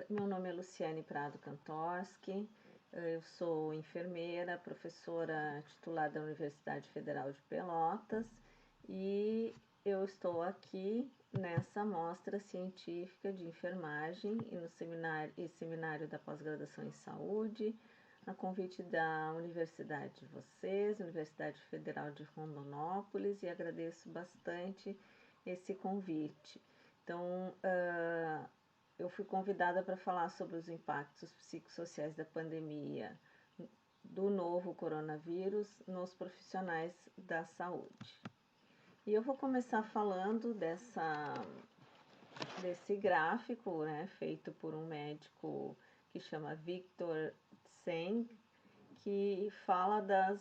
meu nome é Luciane Prado Kantorski, eu sou enfermeira, professora titular da Universidade Federal de Pelotas e eu estou aqui nessa mostra científica de enfermagem e no seminário da pós-graduação em saúde, a convite da Universidade de vocês, Universidade Federal de Rondonópolis, e agradeço bastante esse convite. Então, eu fui convidada para falar sobre os impactos psicossociais da pandemia do novo coronavírus nos profissionais da saúde. E eu vou começar falando desse gráfico, né, feito por um médico que chama Victor Tseng, que fala das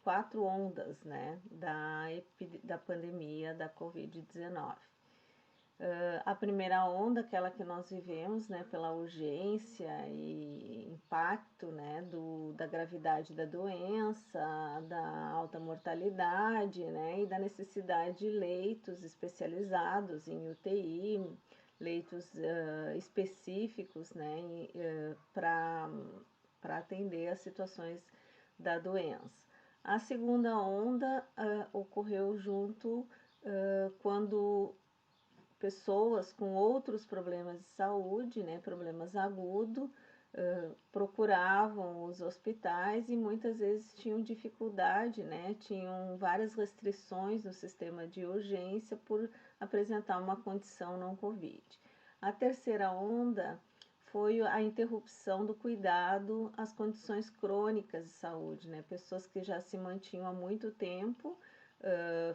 4 ondas, né, da pandemia da Covid-19. A primeira onda, aquela que nós vivemos, né, pela urgência e impacto, né, da gravidade da doença, da alta mortalidade, né, e da necessidade de leitos especializados em UTI, leitos específicos, né, para atender as situações da doença. A segunda onda ocorreu junto quando pessoas com outros problemas de saúde, né, problemas agudos, procuravam os hospitais e muitas vezes tinham dificuldade, né, tinham várias restrições no sistema de urgência por apresentar uma condição não Covid. A terceira onda foi a interrupção do cuidado às condições crônicas de saúde, né, pessoas que já se mantinham há muito tempo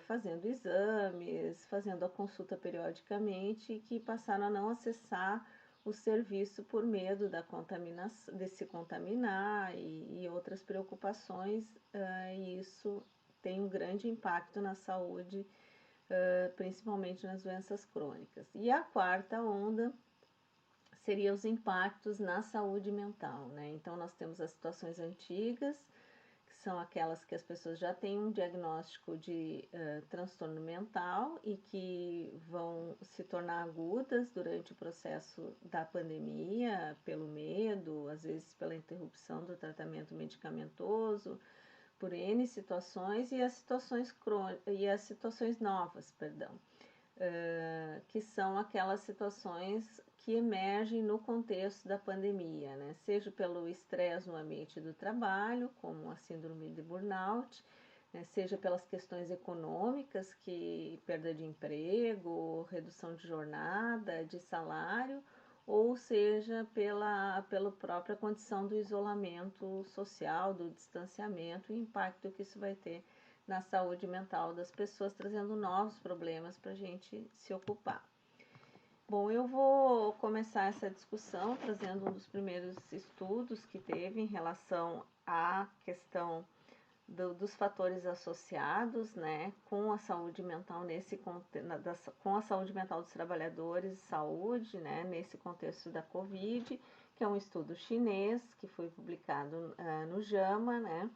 fazendo exames, fazendo a consulta periodicamente e que passaram a não acessar o serviço por medo de se contaminar e outras preocupações, e isso tem um grande impacto na saúde, principalmente nas doenças crônicas. E a quarta onda seria os impactos na saúde mental, né? Então nós temos as situações antigas, são aquelas que as pessoas já têm um diagnóstico de transtorno mental e que vão se tornar agudas durante o processo da pandemia, pelo medo, às vezes pela interrupção do tratamento medicamentoso, por N situações, e as situações novas, que são aquelas situações que emergem no contexto da pandemia, né? Seja pelo estresse no ambiente do trabalho, como a síndrome de burnout, né? Seja pelas questões econômicas, que perda de emprego, redução de jornada, de salário, ou seja pela própria condição do isolamento social, do distanciamento e o impacto que isso vai ter na saúde mental das pessoas, trazendo novos problemas para a gente se ocupar. Bom, eu vou começar essa discussão trazendo um dos primeiros estudos que teve em relação à questão dos fatores associados, né, com a saúde mental com a saúde mental dos trabalhadores de saúde, né, nesse contexto da Covid, que é um estudo chinês que foi publicado no JAMA, né,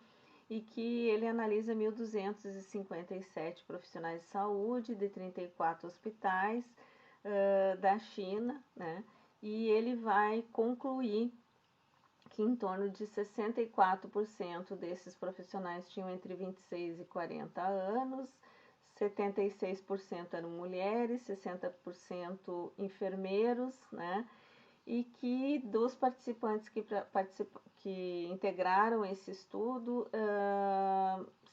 e que ele analisa 1.257 profissionais de saúde de 34 hospitais da China, né? E ele vai concluir que em torno de 64% desses profissionais tinham entre 26 e 40 anos, 76% eram mulheres, 60% enfermeiros, né? E que dos participantes que integraram esse estudo,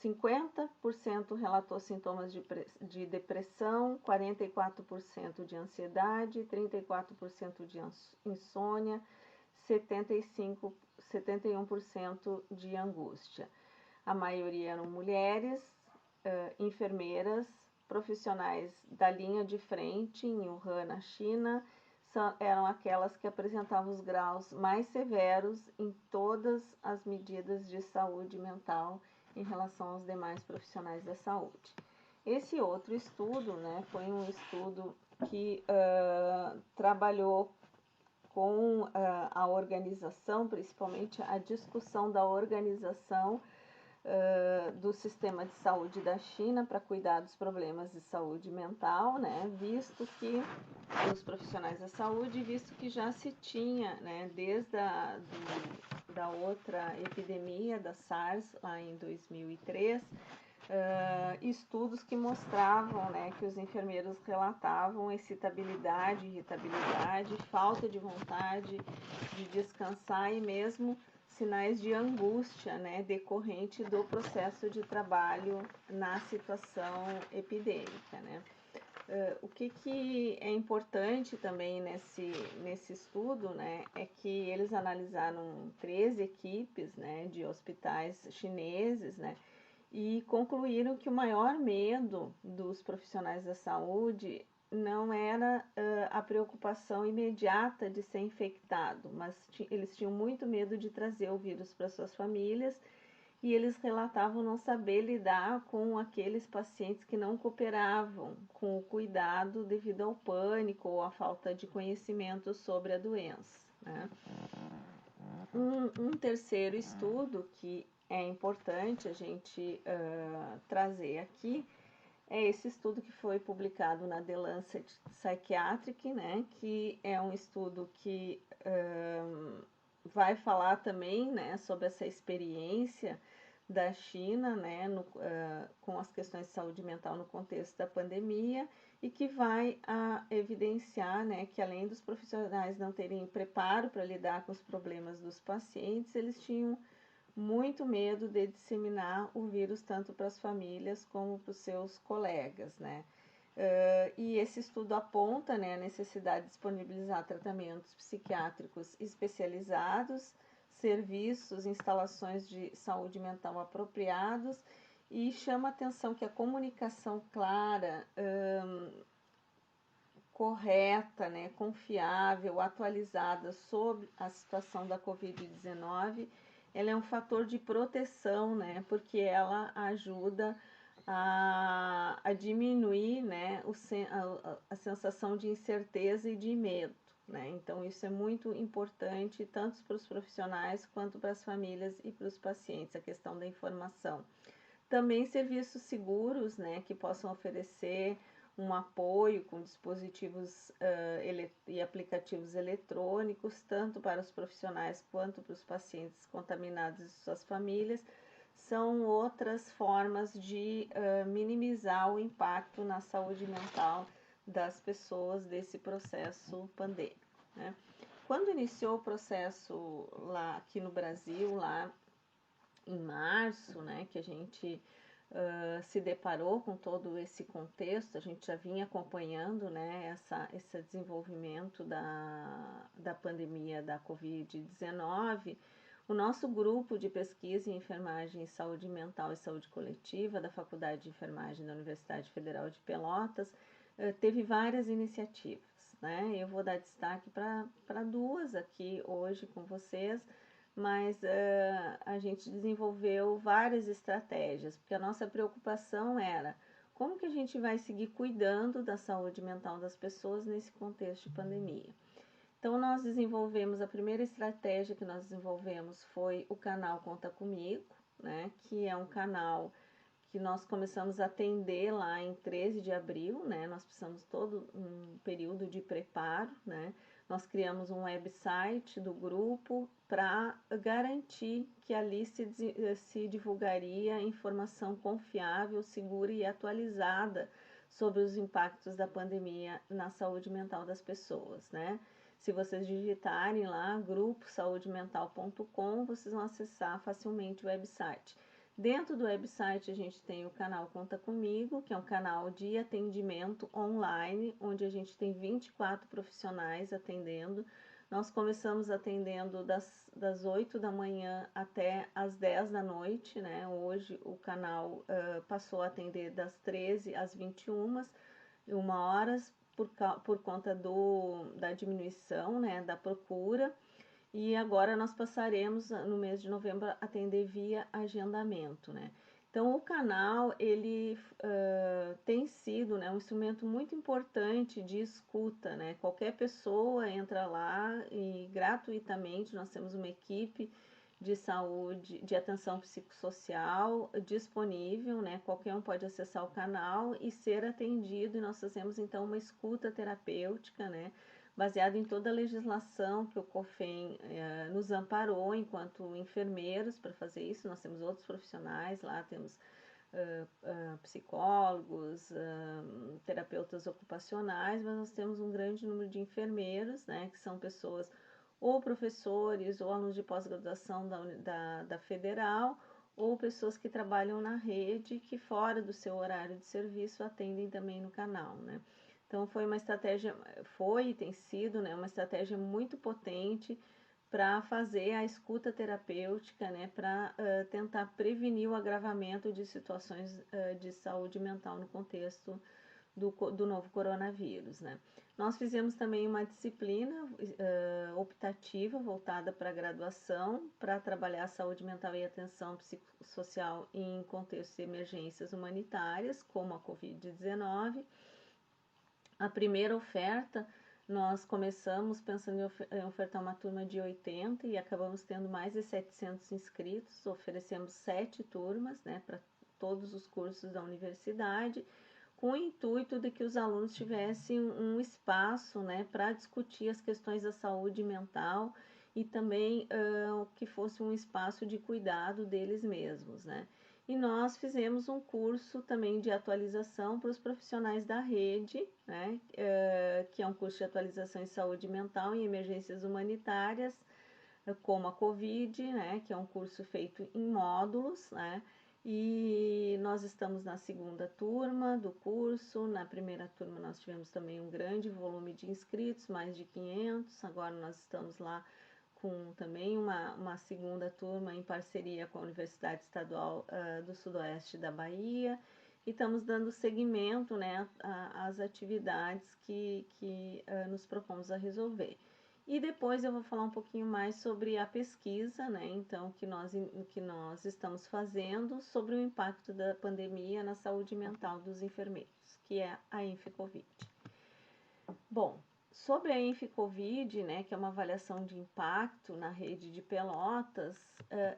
50% relatou sintomas de depressão, 44% de ansiedade, 34% de insônia, 71% de angústia. A maioria eram mulheres, enfermeiras, profissionais da linha de frente em Wuhan, na China, eram aquelas que apresentavam os graus mais severos em todas as medidas de saúde mental em relação aos demais profissionais da saúde. Esse outro estudo, né, foi um estudo que trabalhou com a organização, principalmente a discussão da organização do sistema de saúde da China para cuidar dos problemas de saúde mental, né, visto que os profissionais da saúde, visto que já se tinha, né, desde da outra epidemia da SARS lá em 2003, estudos que mostravam, né, que os enfermeiros relatavam excitabilidade, irritabilidade, falta de vontade de descansar e mesmo sinais de angústia, né, decorrente do processo de trabalho na situação epidêmica, né. O que é importante também nesse estudo, né, é que eles analisaram 13 equipes, né, de hospitais chineses, né, e concluíram que o maior medo dos profissionais da saúde não era a preocupação imediata de ser infectado, mas eles tinham muito medo de trazer o vírus para suas famílias e eles relatavam não saber lidar com aqueles pacientes que não cooperavam com o cuidado devido ao pânico ou à falta de conhecimento sobre a doença, né? Um terceiro estudo que é importante a gente trazer aqui é esse estudo que foi publicado na The Lancet Psychiatric, né, que é um estudo que vai falar também, né, sobre essa experiência da China, né, com as questões de saúde mental no contexto da pandemia e que vai evidenciar, né, que além dos profissionais não terem preparo para lidar com os problemas dos pacientes, eles tinham muito medo de disseminar o vírus tanto para as famílias como para os seus colegas, né? E esse estudo aponta, né, a necessidade de disponibilizar tratamentos psiquiátricos especializados, serviços, instalações de saúde mental apropriados e chama a atenção que a comunicação clara, correta, né, confiável, atualizada sobre a situação da Covid-19, ela é um fator de proteção, né, porque ela ajuda a diminuir, né, a sensação de incerteza e de medo, né? Então isso é muito importante tanto para os profissionais quanto para as famílias e para os pacientes, a questão da informação. Também serviços seguros, né, que possam oferecer um apoio com dispositivos e aplicativos eletrônicos, tanto para os profissionais quanto para os pacientes contaminados e suas famílias, são outras formas de minimizar o impacto na saúde mental das pessoas desse processo pandêmico, né? Quando iniciou o processo lá aqui no Brasil, lá em março, né, que a gente se deparou com todo esse contexto, a gente já vinha acompanhando, né, esse desenvolvimento da pandemia da Covid-19, o nosso grupo de pesquisa em enfermagem, saúde mental e saúde coletiva da Faculdade de Enfermagem da Universidade Federal de Pelotas teve várias iniciativas, né? Eu vou dar destaque para duas aqui hoje com vocês, mas a gente desenvolveu várias estratégias, porque a nossa preocupação era como que a gente vai seguir cuidando da saúde mental das pessoas nesse contexto de pandemia. Então, nós desenvolvemos, a primeira estratégia que nós desenvolvemos foi o canal Conta Comigo, né, que é um canal que nós começamos a atender lá em 13 de abril, né? Nós precisamos todo um período de preparo, né? Nós criamos um website do grupo para garantir que ali se divulgaria informação confiável, segura e atualizada sobre os impactos da pandemia na saúde mental das pessoas, né? Se vocês digitarem lá gruposaudemental.com, vocês vão acessar facilmente o website. Dentro do website a gente tem o canal Conta Comigo, que é um canal de atendimento online, onde a gente tem 24 profissionais atendendo. Nós começamos atendendo das 8 da manhã até as 10 da noite, né? Hoje o canal passou a atender das 13 às 21 horas por conta da diminuição, né, da procura. E agora nós passaremos no mês de novembro a atender via agendamento, né? Então o canal ele tem sido, né, um instrumento muito importante de escuta, né? Qualquer pessoa entra lá e gratuitamente nós temos uma equipe de saúde, de atenção psicossocial disponível, né? Qualquer um pode acessar o canal e ser atendido, e nós fazemos então uma escuta terapêutica, né? Baseado em toda a legislação que o COFEM nos amparou enquanto enfermeiros para fazer isso. Nós temos outros profissionais lá, temos psicólogos, terapeutas ocupacionais, mas nós temos um grande número de enfermeiros, né, que são pessoas ou professores ou alunos de pós-graduação da federal, ou pessoas que trabalham na rede, que fora do seu horário de serviço atendem também no canal, né. Então foi uma estratégia, foi e tem sido, né, uma estratégia muito potente para fazer a escuta terapêutica, né, para tentar prevenir o agravamento de situações de saúde mental no contexto do novo coronavírus, né. Nós fizemos também uma disciplina optativa voltada para a graduação, para trabalhar a saúde mental e atenção psicossocial em contextos de emergências humanitárias, como a Covid-19. A primeira oferta, nós começamos pensando em ofertar uma turma de 80 e acabamos tendo mais de 700 inscritos. Oferecemos 7 turmas, né, para todos os cursos da universidade, com o intuito de que os alunos tivessem um espaço, né, para discutir as questões da saúde mental e também que fosse um espaço de cuidado deles mesmos, né. E nós fizemos um curso também de atualização para os profissionais da rede, né, que é um curso de atualização em saúde mental e emergências humanitárias, como a Covid, né, que é um curso feito em módulos, né, e nós estamos na segunda turma do curso. Na primeira turma nós tivemos também um grande volume de inscritos, mais de 500, agora nós estamos lá com também uma segunda turma em parceria com a Universidade Estadual do Sudoeste da Bahia, e estamos dando seguimento, né, às atividades que nos propomos a resolver. E depois eu vou falar um pouquinho mais sobre a pesquisa, né, então, que nós estamos fazendo sobre o impacto da pandemia na saúde mental dos enfermeiros, que é a Inficovid. Bom, sobre a Inficovid, né, que é uma avaliação de impacto na rede de Pelotas,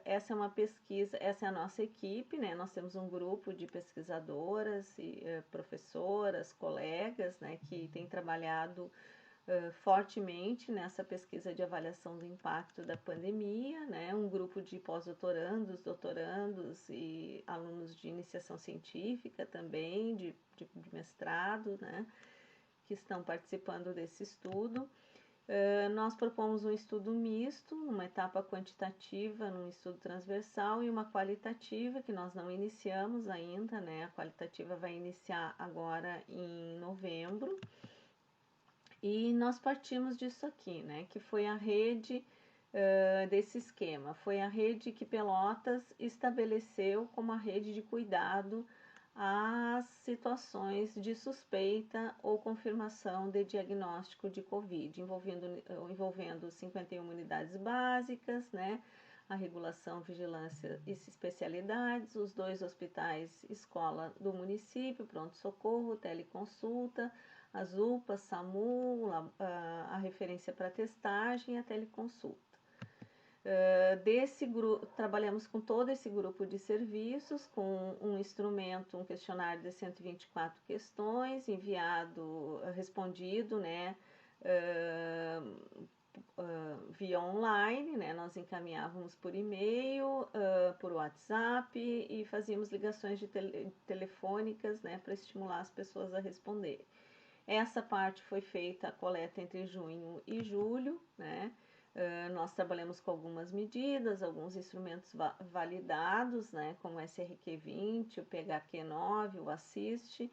essa é uma pesquisa, essa é a nossa equipe, né, nós temos um grupo de pesquisadoras e professoras, colegas, né, que têm trabalhado fortemente nessa pesquisa de avaliação do impacto da pandemia, né, um grupo de pós-doutorandos, doutorandos e alunos de iniciação científica também, de mestrado, né, que estão participando desse estudo. Nós propomos um estudo misto, uma etapa quantitativa num estudo transversal e uma qualitativa, que nós não iniciamos ainda, né? A qualitativa vai iniciar agora em novembro. E nós partimos disso aqui, né? Que foi a rede desse esquema. Foi a rede que Pelotas estabeleceu como a rede de cuidado às situações de suspeita ou confirmação de diagnóstico de Covid, envolvendo 51 unidades básicas, né? A regulação, vigilância e especialidades, os 2 hospitais escola do município, pronto-socorro, teleconsulta, as UPAs, SAMU, a referência para testagem e a teleconsulta. Desse grupo, trabalhamos com todo esse grupo de serviços, com um instrumento, um questionário de 124 questões, respondido, né, via online, né, nós encaminhávamos por e-mail, por WhatsApp e fazíamos ligações telefônicas, né, para estimular as pessoas a responderem. Essa parte foi feita, a coleta entre junho e julho, né? Nós trabalhamos com algumas medidas, alguns instrumentos validados, né? Como o SRQ20, o PHQ9, o Assist,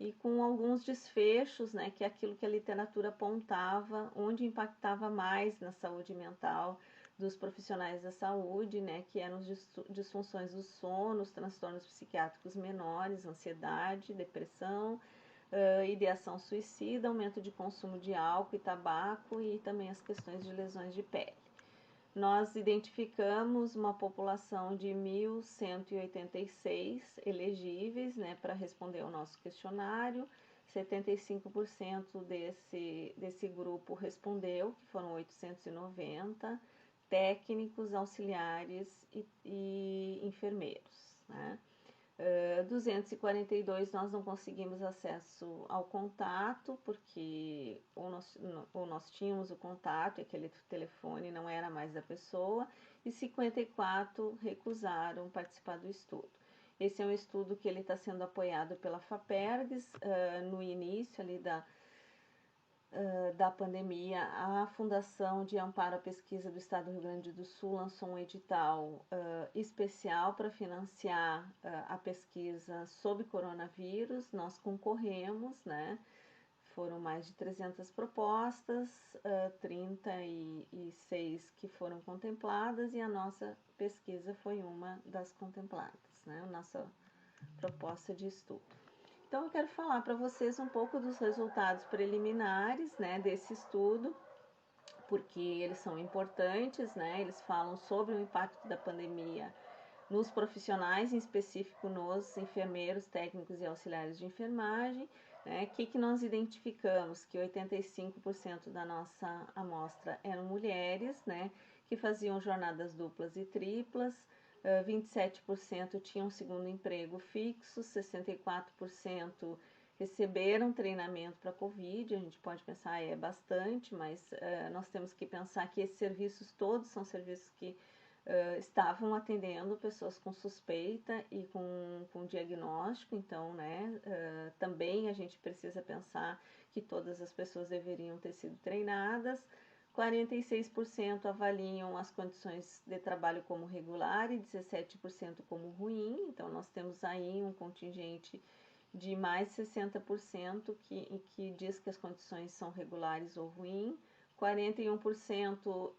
e com alguns desfechos, né? Que é aquilo que a literatura apontava, onde impactava mais na saúde mental dos profissionais da saúde, né? Que eram disfunções do sono, os transtornos psiquiátricos menores, ansiedade, depressão, ideação suicida, aumento de consumo de álcool e tabaco e também as questões de lesões de pele. Nós identificamos uma população de 1.186 elegíveis, né, para responder ao nosso questionário. 75% desse grupo respondeu, que foram 890. técnicos, auxiliares e enfermeiros, né? 242 nós não conseguimos acesso ao contato, porque ou nós tínhamos o contato e aquele telefone não era mais da pessoa, e 54 recusaram participar do estudo. Esse é um estudo que ele está sendo apoiado pela FAPERGS. No início ali da pandemia, a Fundação de Amparo à Pesquisa do Estado do Rio Grande do Sul lançou um edital especial para financiar a pesquisa sobre coronavírus. Nós concorremos, né? Foram mais de 300 propostas, 36 que foram contempladas, e a nossa pesquisa foi uma das contempladas, né? A nossa proposta de estudo. Então, eu quero falar para vocês um pouco dos resultados preliminares, né, desse estudo, porque eles são importantes, né? Eles falam sobre o impacto da pandemia nos profissionais, em específico nos enfermeiros, técnicos e auxiliares de enfermagem. Né? Que nós identificamos? Que 85% da nossa amostra eram mulheres, né, que faziam jornadas duplas e triplas. 27% tinham segundo emprego fixo, 64% receberam treinamento para Covid. A gente pode pensar, é bastante, mas nós temos que pensar que esses serviços todos são serviços que estavam atendendo pessoas com suspeita e com diagnóstico. Então, né, também a gente precisa pensar que todas as pessoas deveriam ter sido treinadas. 46% avaliam as condições de trabalho como regular e 17% como ruim. Então, nós temos aí um contingente de mais de 60% que diz que as condições são regulares ou ruins. 41%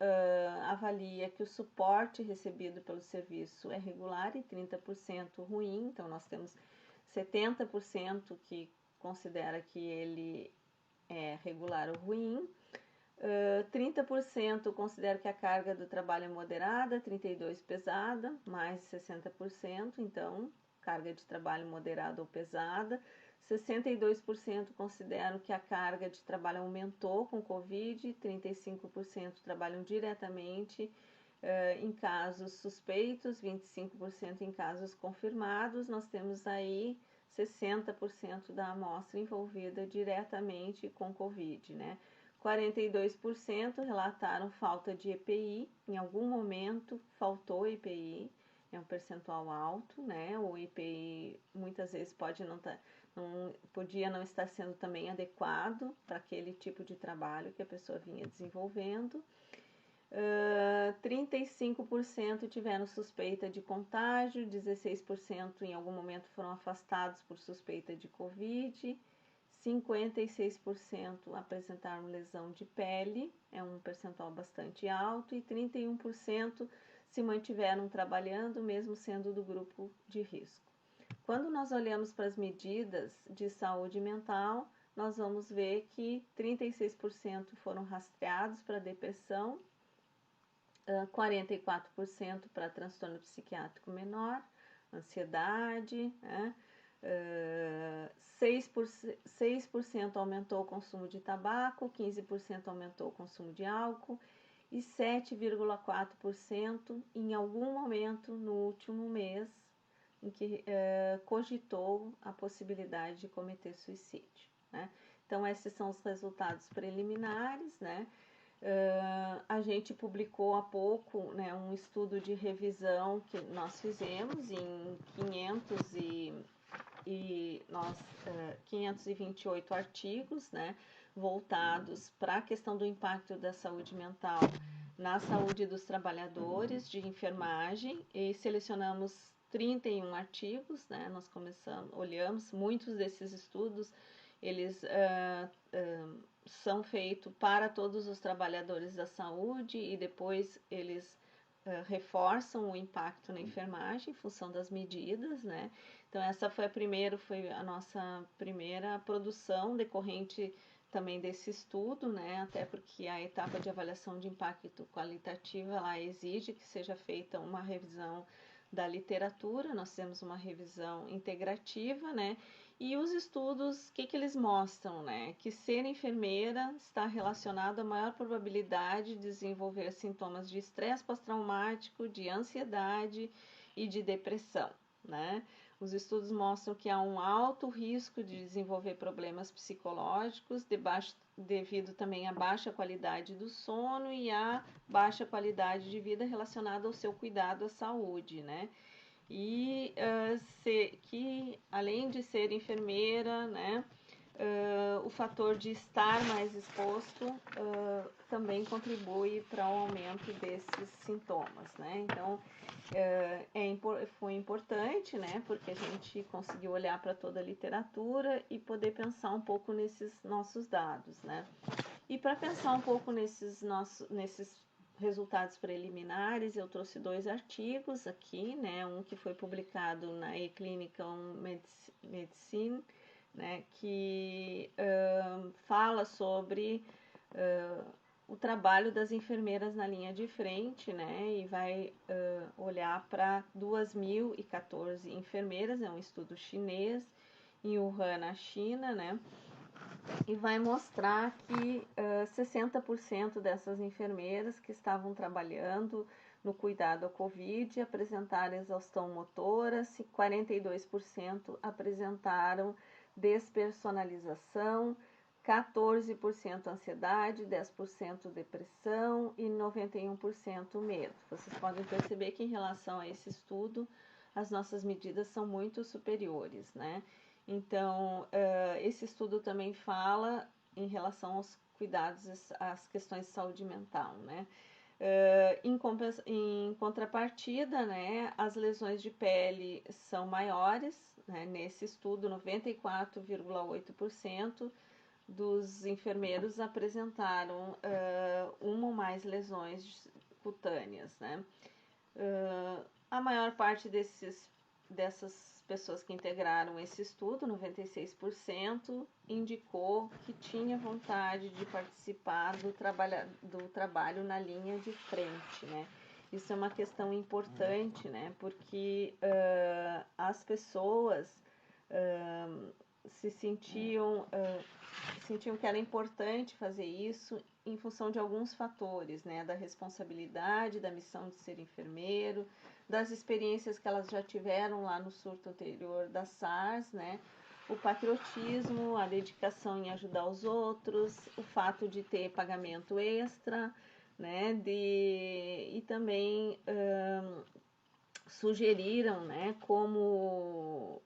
avalia que o suporte recebido pelo serviço é regular e 30% ruim. Então, nós temos 70% que considera que ele é regular ou ruim. 30% considera que a carga do trabalho é moderada, 32% pesada, mais de 60%, então, carga de trabalho moderada ou pesada. 62% consideram que a carga de trabalho aumentou com Covid, 35% trabalham diretamente em casos suspeitos, 25% em casos confirmados. Nós temos aí 60% da amostra envolvida diretamente com Covid, né? 42% relataram falta de EPI, em algum momento faltou EPI, é um percentual alto, né? O EPI muitas vezes podia não estar sendo também adequado para aquele tipo de trabalho que a pessoa vinha desenvolvendo. 35% tiveram suspeita de contágio, 16% em algum momento foram afastados por suspeita de Covid, 56% apresentaram lesão de pele, é um percentual bastante alto, e 31% se mantiveram trabalhando, mesmo sendo do grupo de risco. Quando nós olhamos para as medidas de saúde mental, nós vamos ver que 36% foram rastreados para depressão, 44% para transtorno psiquiátrico menor, ansiedade, né? 6% aumentou o consumo de tabaco, 15% aumentou o consumo de álcool e 7,4% em algum momento no último mês em que cogitou a possibilidade de cometer suicídio, né? Então, esses são os resultados preliminares, né? A gente publicou há pouco, né, um estudo de revisão que nós fizemos em 528 artigos, né, voltados para a questão do impacto da saúde mental na saúde dos trabalhadores de enfermagem, e selecionamos 31 artigos, né? Nós olhamos, muitos desses estudos, eles são feitos para todos os trabalhadores da saúde, e depois eles reforçam o impacto na enfermagem em função das medidas, né? Então, essa foi a nossa primeira produção decorrente também desse estudo, né? Até porque a etapa de avaliação de impacto qualitativo, ela exige que seja feita uma revisão da literatura. Nós temos uma revisão integrativa, né? E os estudos, o que eles mostram, né? Que ser enfermeira está relacionado à maior probabilidade de desenvolver sintomas de estresse pós-traumático, de ansiedade e de depressão, né? Os estudos mostram que há um alto risco de desenvolver problemas psicológicos devido também à baixa qualidade do sono e à baixa qualidade de vida relacionada ao seu cuidado à saúde, né? E que além de ser enfermeira, né, o fator de estar mais exposto também contribui para o aumento desses sintomas, né? Então foi importante, né, porque a gente conseguiu olhar para toda a literatura e poder pensar um pouco nesses nossos dados, né? E para pensar um pouco nesses resultados preliminares, eu trouxe 2 artigos aqui, né? Um que foi publicado na eClinical Medicine, né? Que fala sobre o trabalho das enfermeiras na linha de frente, né? E vai olhar para 2.014 enfermeiras, é um estudo chinês em Wuhan, na China, né? E vai mostrar que 60% dessas enfermeiras que estavam trabalhando no cuidado ao Covid apresentaram exaustão motora, 42% apresentaram despersonalização, 14% ansiedade, 10% depressão e 91% medo. Vocês podem perceber que em relação a esse estudo, as nossas medidas são muito superiores, né? Então, esse estudo também fala em relação aos cuidados, às questões de saúde mental, né? Em contrapartida, né, as lesões de pele são maiores, né? Nesse estudo, 94,8% dos enfermeiros apresentaram uma ou mais lesões cutâneas, né? A maior parte dessas pessoas que integraram esse estudo, 96%, indicou que tinha vontade de participar do trabalho na linha de frente, né? Isso é uma questão importante, né? Porque as pessoas se sentiam que era importante fazer isso em função de alguns fatores, né? Da responsabilidade, da missão de ser enfermeiro, das experiências que elas já tiveram lá no surto anterior da SARS, né? O patriotismo, a dedicação em ajudar os outros, o fato de ter pagamento extra, né? E também sugeriram, né, como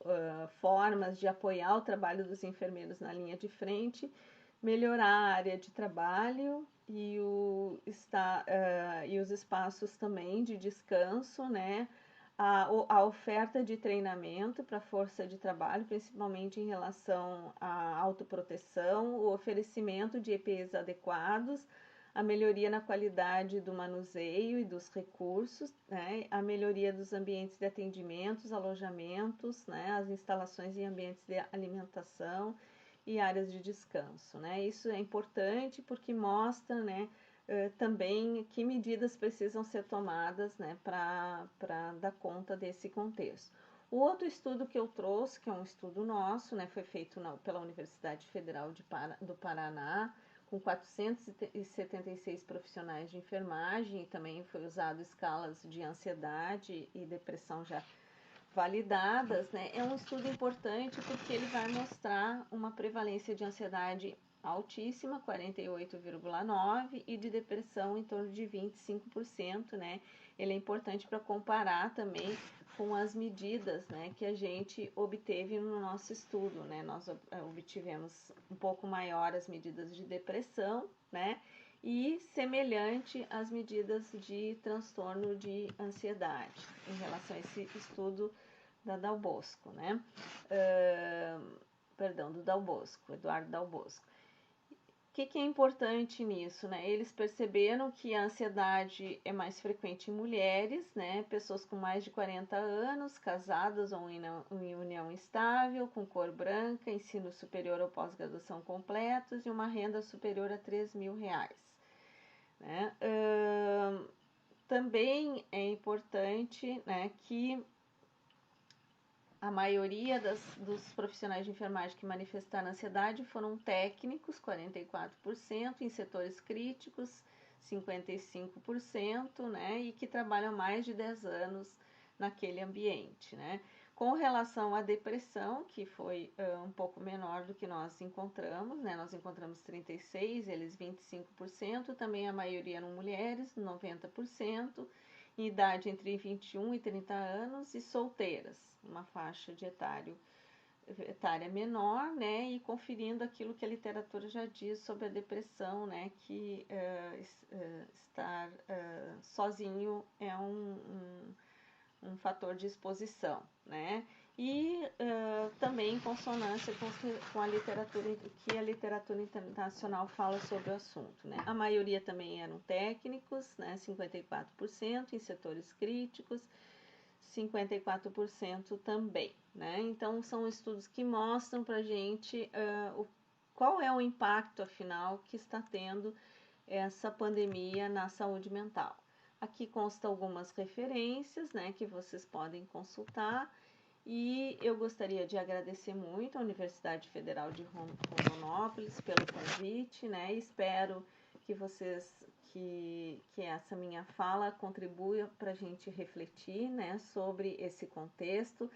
formas de apoiar o trabalho dos enfermeiros na linha de frente, melhorar a área de trabalho e os espaços também de descanso, né, a oferta de treinamento para a força de trabalho, principalmente em relação à autoproteção, o oferecimento de EPIs adequados, a melhoria na qualidade do manuseio e dos recursos, né, a melhoria dos ambientes de atendimentos, alojamentos, né, as instalações em ambientes de alimentação e áreas de descanso, né. Isso é importante porque mostra, né, também que medidas precisam ser tomadas, né, para dar conta desse contexto. O outro estudo que eu trouxe, que é um estudo nosso, né, foi feito pela Universidade Federal do Paraná, com 476 profissionais de enfermagem, e também foi usado escalas de ansiedade e depressão já validadas, né? É um estudo importante porque ele vai mostrar uma prevalência de ansiedade altíssima, 48,9%, e de depressão em torno de 25%, né? Ele é importante para comparar também com as medidas, né, que a gente obteve no nosso estudo, né? Nós obtivemos um pouco maior as medidas de depressão, né? E semelhante às medidas de transtorno de ansiedade, em relação a esse estudo da Dal Bosco, né? Perdão, do Dal Bosco, Eduardo Dal Bosco. O que é importante nisso, né? Eles perceberam que a ansiedade é mais frequente em mulheres, né? Pessoas com mais de 40 anos, casadas ou em união estável, com cor branca, ensino superior ou pós-graduação completos e uma renda superior a R$ 3.000, né? Também é importante, né, que A maioria dos profissionais de enfermagem que manifestaram ansiedade foram técnicos, 44%, em setores críticos, 55%, né, e que trabalham mais de 10 anos naquele ambiente, né. Com relação à depressão, que foi um pouco menor do que nós encontramos, né, nós encontramos 36%, eles 25%, também a maioria eram mulheres, 90%, em idade entre 21 e 30 anos e solteiras, uma faixa de etária menor, né, e conferindo aquilo que a literatura já diz sobre a depressão, né, que estar sozinho é um fator de exposição, né? E também em consonância com a literatura, que a literatura internacional fala sobre o assunto, né? A maioria também eram técnicos, né? 54% em setores críticos, 54% também, né? Então são estudos que mostram para a gente qual é o impacto, afinal, que está tendo essa pandemia na saúde mental. Aqui consta algumas referências, né, que vocês podem consultar, e eu gostaria de agradecer muito à Universidade Federal de Rondonópolis pelo convite, né, espero que que essa minha fala contribua para a gente refletir, né, sobre esse contexto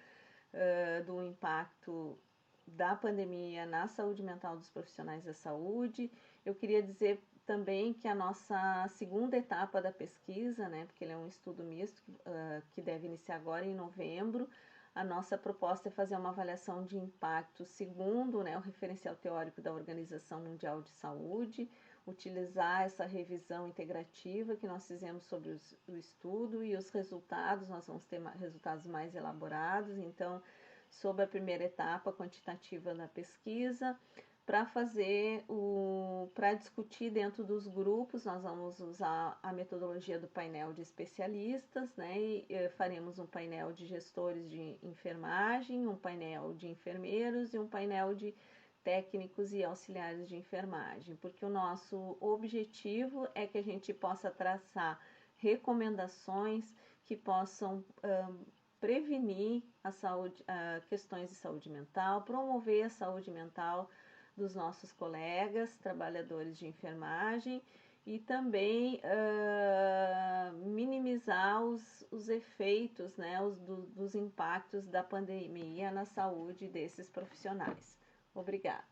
do impacto da pandemia na saúde mental dos profissionais da saúde. Eu queria dizer também que a nossa segunda etapa da pesquisa, né, porque ele é um estudo misto que deve iniciar agora em novembro, a nossa proposta é fazer uma avaliação de impacto segundo, né, o referencial teórico da Organização Mundial de Saúde, utilizar essa revisão integrativa que nós fizemos sobre o estudo e os resultados, nós vamos ter resultados mais elaborados, então, sobre a primeira etapa quantitativa da pesquisa, para discutir dentro dos grupos, nós vamos usar a metodologia do painel de especialistas, né, e faremos um painel de gestores de enfermagem, um painel de enfermeiros e um painel de técnicos e auxiliares de enfermagem, porque o nosso objetivo é que a gente possa traçar recomendações que possam prevenir questões de saúde mental, promover a saúde mental dos nossos colegas, trabalhadores de enfermagem, e também minimizar os efeitos, né, dos impactos da pandemia na saúde desses profissionais. Obrigada.